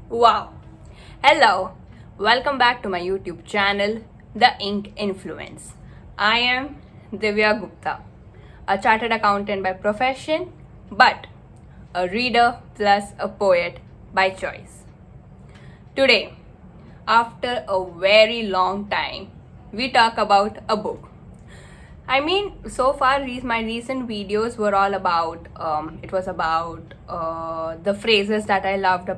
Wow! Hello! Welcome back to my YouTube channel, The Ink Influence. I am Divya Gupta, a chartered accountant by profession, but a reader plus a poet by choice. Today, after a very long time, we talk about a book. I mean, so far, my recent videos were all about. It was about the phrases that I loved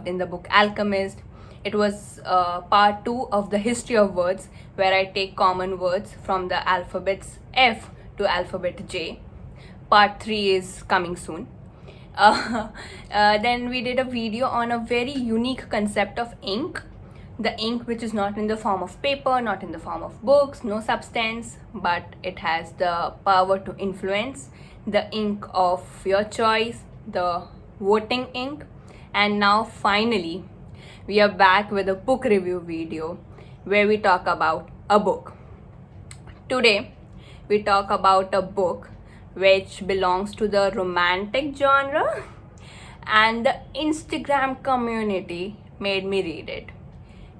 in the book Alchemist. It was part two of the history of words, where I take common words from the alphabets F to alphabet J. Part three is coming soon. Then we did a video on a very unique concept of ink, the ink which is not in the form of paper, not in the form of books, no substance, but it has the power to influence, the ink of your choice, the voting ink. And now finally we are back with a book review video where we talk about a book. Today we talk about a book which belongs to the romantic genre, and the Instagram community made me read it.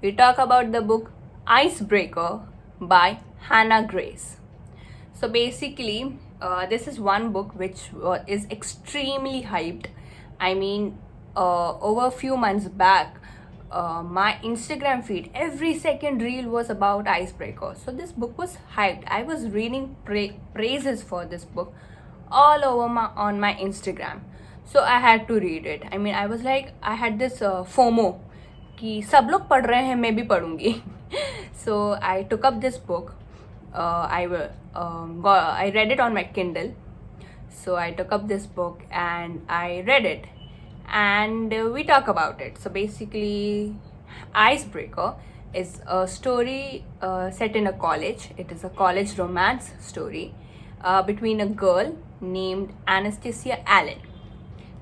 We talk about the book Icebreaker by Hannah Grace. So basically, this is one book which is extremely hyped. I mean, over a few months back, my Instagram feed, every second reel was about Icebreaker. So this book was hyped. I was reading praises for this book all over on my Instagram. So I had to read it. I mean, I was like, I had this FOMO कि सब लोग पढ़ रहे हैं मैं भी पढ़ूंगी. So I took up this book. I read it on my Kindle. So I took up this book and I read it, and we talk about it. So basically, Icebreaker is a story set in a college. It is a college romance story between a girl named Anastasia Allen.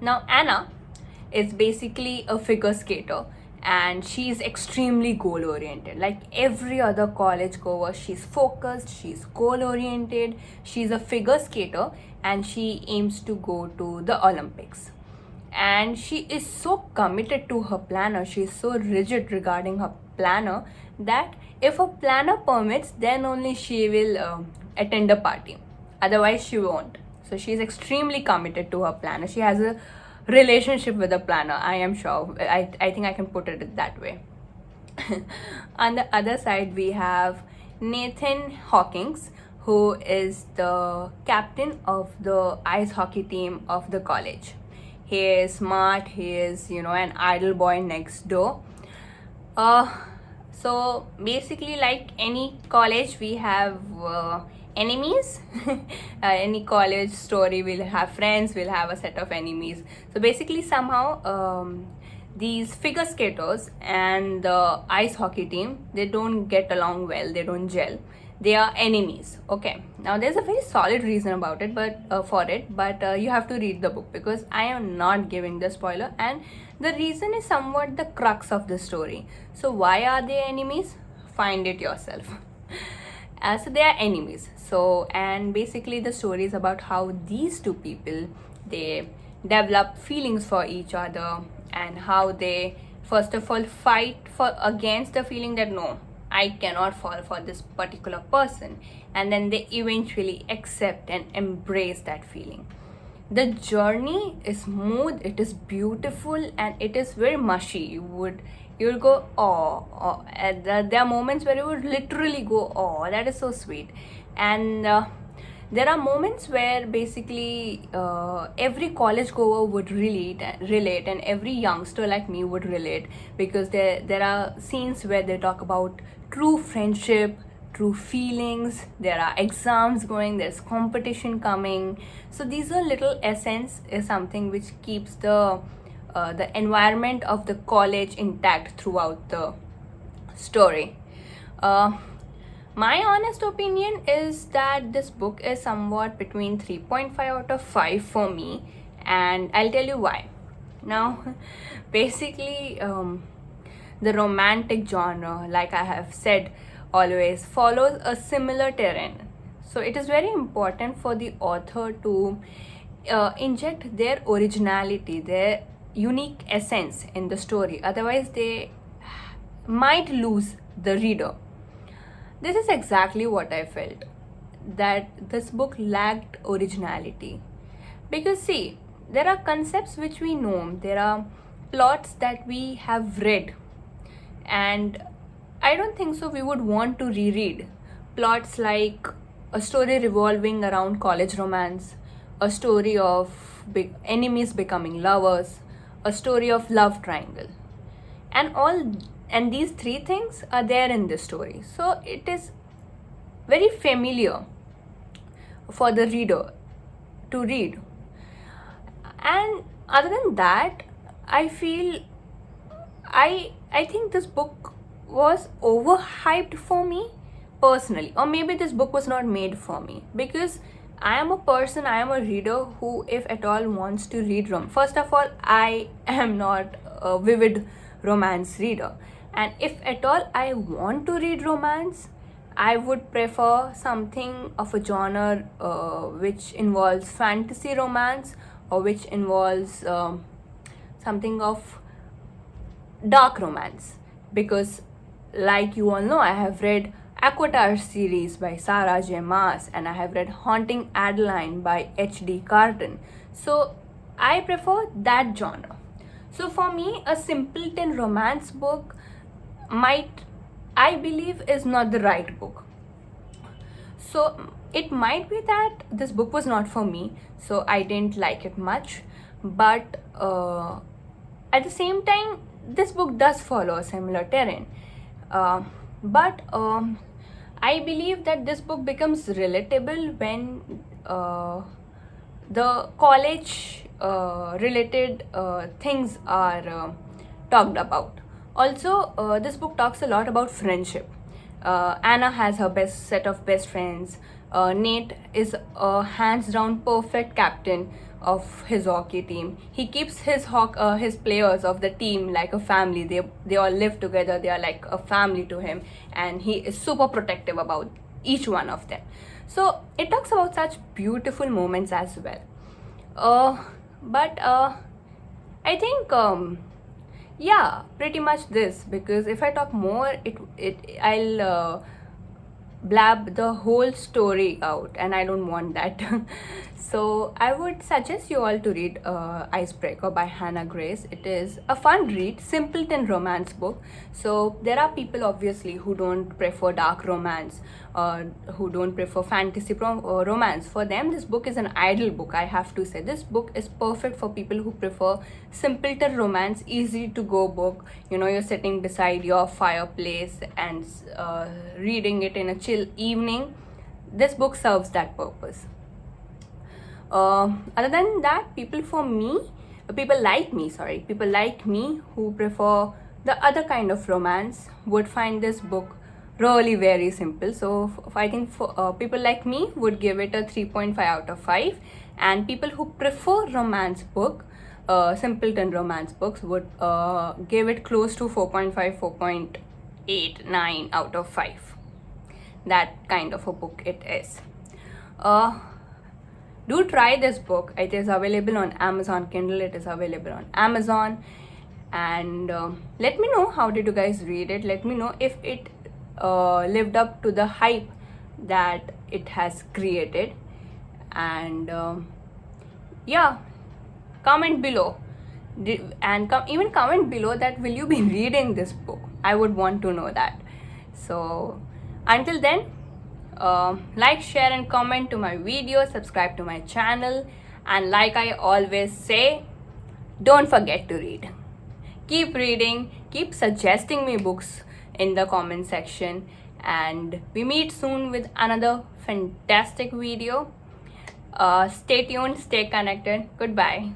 Now Anna is basically a figure skater, and she's extremely goal oriented. Like every other college goer, she's focused, she's goal oriented, she's a figure skater, and she aims to go to the Olympics. And she is so committed to her planner, she's so rigid regarding her planner that if her planner permits, then only she will attend a party, otherwise she won't. So she's extremely committed to her planner. She has a relationship with a planner, I am sure. I think I can put it that way. On the other side, we have Nathan Hawkins, who is the captain of the ice hockey team of the college. He is smart, he is, an idle boy next door. So basically, like any college, we have enemies. Any college story will have friends, will have a set of enemies. So basically, somehow these figure skaters and the ice hockey team, they don't get along well, they don't gel, they are enemies. Okay, now there's a very solid reason about it, but you have to read the book, because I am not giving the spoiler, and the reason is somewhat the crux of the story. So why are they enemies? Find it yourself. So they are enemies. So, and basically the story is about how these two people, they develop feelings for each other, and how they first of all fight for against the feeling that no, I cannot fall for this particular person, and then they eventually accept and embrace that feeling. The journey is smooth, it is beautiful, and it is very mushy. You'll go oh, and there are moments where you would literally go oh, that is so sweet. And there are moments where basically every college goer would relate, and every youngster like me would relate, because there are scenes where they talk about true friendship, true feelings, there are exams going, there's competition coming. So these are little essence is something which keeps the environment of the college intact throughout the story. My honest opinion is that this book is somewhat between 3.5 out of 5 for me, and I'll tell you why. Now, basically, the romantic genre, like I have said, always follows a similar terrain. So it is very important for the author to inject their originality, their unique essence in the story, otherwise they might lose the reader. This is exactly what I felt, that this book lacked originality. Because, see, there are concepts which we know, there are plots that we have read, and I don't think so we would want to reread plots like a story revolving around college romance, a story of enemies becoming lovers, a story of love triangle, and all, and these three things are there in this story. So it is very familiar for the reader to read. And other than that, I feel I think this book was overhyped for me personally, or maybe this book was not made for me, because I am a person, I am a reader who, if at all, wants to read first of all, I am not a vivid romance reader, and if at all I want to read romance, I would prefer something of a genre which involves fantasy romance, or which involves something of dark romance. Because, like you all know, I have read Aquatar series by Sarah J. Maas, and I have read Haunting Adeline by H.D. Carton. So I prefer that genre. So for me, a simpleton romance book might, I believe, is not the right book. So it might be that this book was not for me, so I didn't like it much. But at the same time, this book does follow a similar terrain. But I believe that this book becomes relatable when the college related things are talked about. Also, this book talks a lot about friendship. Anna has her best set of best friends. Nate is a hands down perfect captain of his hockey team. He keeps his players of the team like a family. They all live together. They are like a family to him, and he is super protective about each one of them. So it talks about such beautiful moments as well. But I think yeah, pretty much this, because if I talk more, I'll blab the whole story out, and I don't want that. So I would suggest you all to read Icebreaker by Hannah Grace. It is a fun read, simpleton romance book. So there are people obviously who don't prefer dark romance, who don't prefer fantasy romance. For them, this book is an ideal book, I have to say. This book is perfect for people who prefer simpleton romance, easy to go book. You know, you're sitting beside your fireplace and reading it in a chill evening. This book serves that purpose. Other than that, people like me who prefer the other kind of romance would find this book really very simple. So I think for people like me would give it a 3.5 out of 5, and people who prefer romance book, simpleton romance books, would give it close to 4.5, 4.8, 9 out of 5. That kind of a book it is. Do try this book. It is available on Amazon Kindle. It is available on Amazon. And let me know, how did you guys read it? Let me know if it lived up to the hype that it has created. And yeah, comment below. Even comment below that will you be reading this book. I would want to know that. So until then, like, share and comment to my video, subscribe to my channel, and like I always say, don't forget to read. Keep reading, keep suggesting me books in the comment section, and we meet soon with another fantastic video. Stay tuned, stay connected. Goodbye.